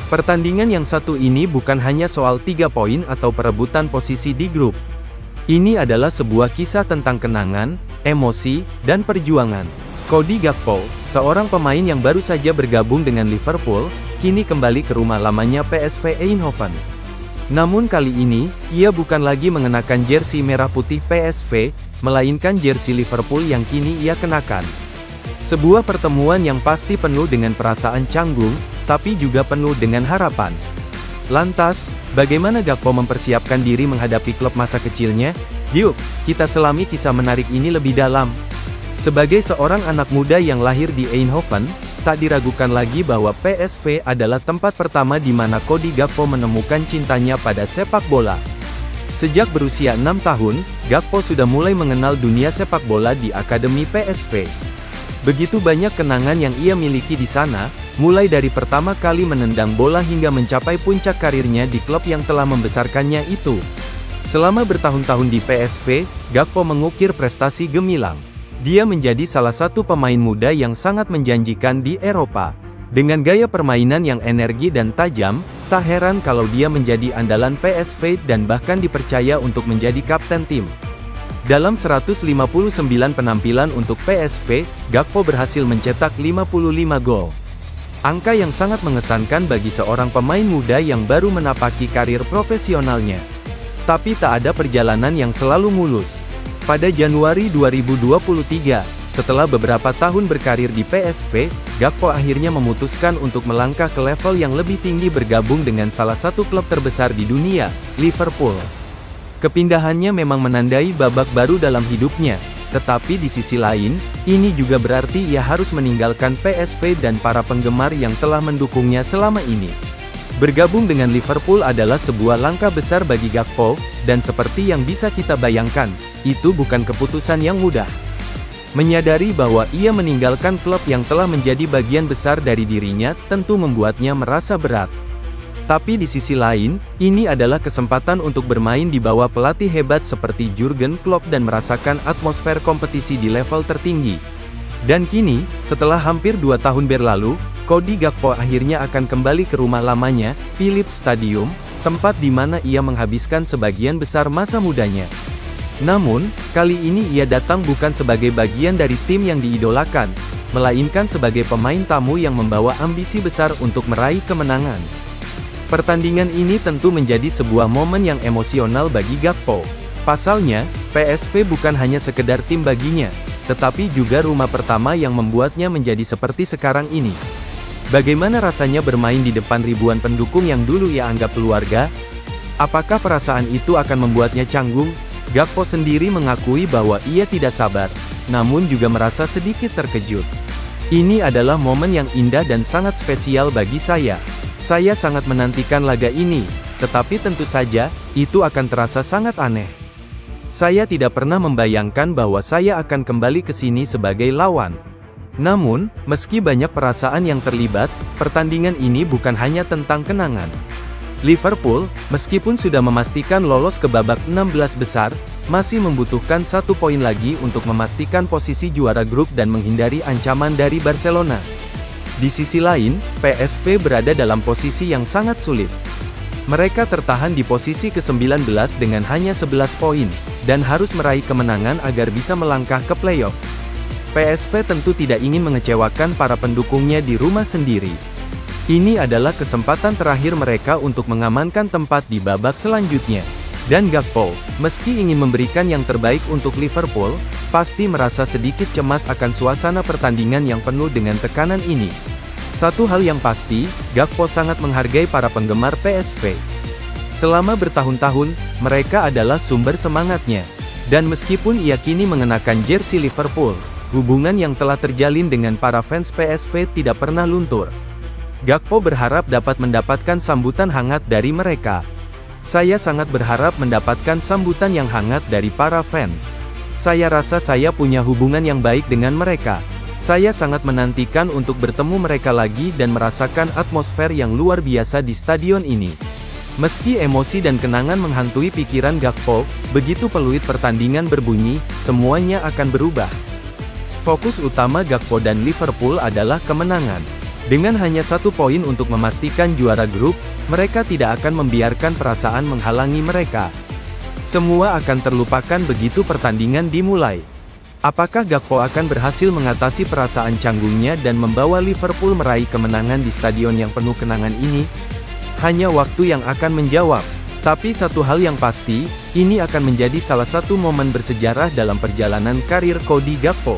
Pertandingan yang satu ini bukan hanya soal 3 poin atau perebutan posisi di grup. Ini adalah sebuah kisah tentang kenangan, emosi, dan perjuangan. Cody Gakpo, seorang pemain yang baru saja bergabung dengan Liverpool, kini kembali ke rumah lamanya PSV Eindhoven. Namun kali ini, ia bukan lagi mengenakan jersey merah putih PSV, melainkan jersey Liverpool yang kini ia kenakan. Sebuah pertemuan yang pasti penuh dengan perasaan canggung, tapi juga penuh dengan harapan. Lantas, bagaimana Gakpo mempersiapkan diri menghadapi klub masa kecilnya? Yuk, kita selami kisah menarik ini lebih dalam. Sebagai seorang anak muda yang lahir di Eindhoven, tak diragukan lagi bahwa PSV adalah tempat pertama di mana Cody Gakpo menemukan cintanya pada sepak bola. Sejak berusia 6 tahun, Gakpo sudah mulai mengenal dunia sepak bola di Akademi PSV. Begitu banyak kenangan yang ia miliki di sana, mulai dari pertama kali menendang bola hingga mencapai puncak karirnya di klub yang telah membesarkannya itu. Selama bertahun-tahun di PSV, Gakpo mengukir prestasi gemilang. Dia menjadi salah satu pemain muda yang sangat menjanjikan di Eropa. Dengan gaya permainan yang energi dan tajam, tak heran kalau dia menjadi andalan PSV dan bahkan dipercaya untuk menjadi kapten tim. Dalam 159 penampilan untuk PSV, Gakpo berhasil mencetak 55 gol. Angka yang sangat mengesankan bagi seorang pemain muda yang baru menapaki karir profesionalnya. Tapi tak ada perjalanan yang selalu mulus. Pada Januari 2023, setelah beberapa tahun berkarir di PSV, Gakpo akhirnya memutuskan untuk melangkah ke level yang lebih tinggi bergabung dengan salah satu klub terbesar di dunia, Liverpool. Kepindahannya memang menandai babak baru dalam hidupnya, tetapi di sisi lain, ini juga berarti ia harus meninggalkan PSV dan para penggemar yang telah mendukungnya selama ini. Bergabung dengan Liverpool adalah sebuah langkah besar bagi Gakpo, dan seperti yang bisa kita bayangkan, itu bukan keputusan yang mudah. Menyadari bahwa ia meninggalkan klub yang telah menjadi bagian besar dari dirinya, tentu membuatnya merasa berat. Tapi di sisi lain, ini adalah kesempatan untuk bermain di bawah pelatih hebat seperti Jurgen Klopp dan merasakan atmosfer kompetisi di level tertinggi. Dan kini, setelah hampir 2 tahun berlalu, Cody Gakpo akhirnya akan kembali ke rumah lamanya, Philips Stadium, tempat di mana ia menghabiskan sebagian besar masa mudanya. Namun, kali ini ia datang bukan sebagai bagian dari tim yang diidolakan, melainkan sebagai pemain tamu yang membawa ambisi besar untuk meraih kemenangan. Pertandingan ini tentu menjadi sebuah momen yang emosional bagi Gakpo. Pasalnya, PSV bukan hanya sekedar tim baginya, tetapi juga rumah pertama yang membuatnya menjadi seperti sekarang ini. Bagaimana rasanya bermain di depan ribuan pendukung yang dulu ia anggap keluarga? Apakah perasaan itu akan membuatnya canggung? Gakpo sendiri mengakui bahwa ia tidak sabar, namun juga merasa sedikit terkejut. Ini adalah momen yang indah dan sangat spesial bagi saya. Saya sangat menantikan laga ini, tetapi tentu saja, itu akan terasa sangat aneh. Saya tidak pernah membayangkan bahwa saya akan kembali ke sini sebagai lawan. Namun, meski banyak perasaan yang terlibat, pertandingan ini bukan hanya tentang kenangan. Liverpool, meskipun sudah memastikan lolos ke babak 16 besar, masih membutuhkan 1 poin lagi untuk memastikan posisi juara grup dan menghindari ancaman dari Barcelona. Di sisi lain, PSV berada dalam posisi yang sangat sulit. Mereka tertahan di posisi ke-19 dengan hanya 11 poin, dan harus meraih kemenangan agar bisa melangkah ke playoff. PSV tentu tidak ingin mengecewakan para pendukungnya di rumah sendiri. Ini adalah kesempatan terakhir mereka untuk mengamankan tempat di babak selanjutnya. Dan Gakpo, meski ingin memberikan yang terbaik untuk Liverpool, pasti merasa sedikit cemas akan suasana pertandingan yang penuh dengan tekanan ini. Satu hal yang pasti, Gakpo sangat menghargai para penggemar PSV. Selama bertahun-tahun, mereka adalah sumber semangatnya. Dan meskipun ia kini mengenakan jersey Liverpool, hubungan yang telah terjalin dengan para fans PSV tidak pernah luntur. Gakpo berharap dapat mendapatkan sambutan hangat dari mereka. Saya sangat berharap mendapatkan sambutan yang hangat dari para fans. Saya rasa saya punya hubungan yang baik dengan mereka. Saya sangat menantikan untuk bertemu mereka lagi dan merasakan atmosfer yang luar biasa di stadion ini. Meski emosi dan kenangan menghantui pikiran Gakpo, begitu peluit pertandingan berbunyi, semuanya akan berubah. Fokus utama Gakpo dan Liverpool adalah kemenangan. Dengan hanya 1 poin untuk memastikan juara grup, mereka tidak akan membiarkan perasaan menghalangi mereka. Semua akan terlupakan begitu pertandingan dimulai. Apakah Gakpo akan berhasil mengatasi perasaan canggungnya dan membawa Liverpool meraih kemenangan di stadion yang penuh kenangan ini? Hanya waktu yang akan menjawab. Tapi satu hal yang pasti, ini akan menjadi salah satu momen bersejarah dalam perjalanan karir Cody Gakpo.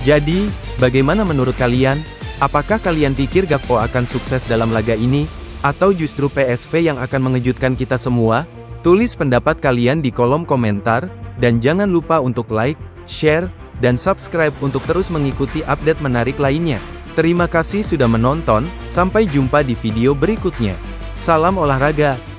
Jadi, bagaimana menurut kalian? Apakah kalian pikir Gakpo akan sukses dalam laga ini? Atau justru PSV yang akan mengejutkan kita semua? Tulis pendapat kalian di kolom komentar, dan jangan lupa untuk like, share, dan subscribe untuk terus mengikuti update menarik lainnya. Terima kasih sudah menonton, sampai jumpa di video berikutnya. Salam olahraga!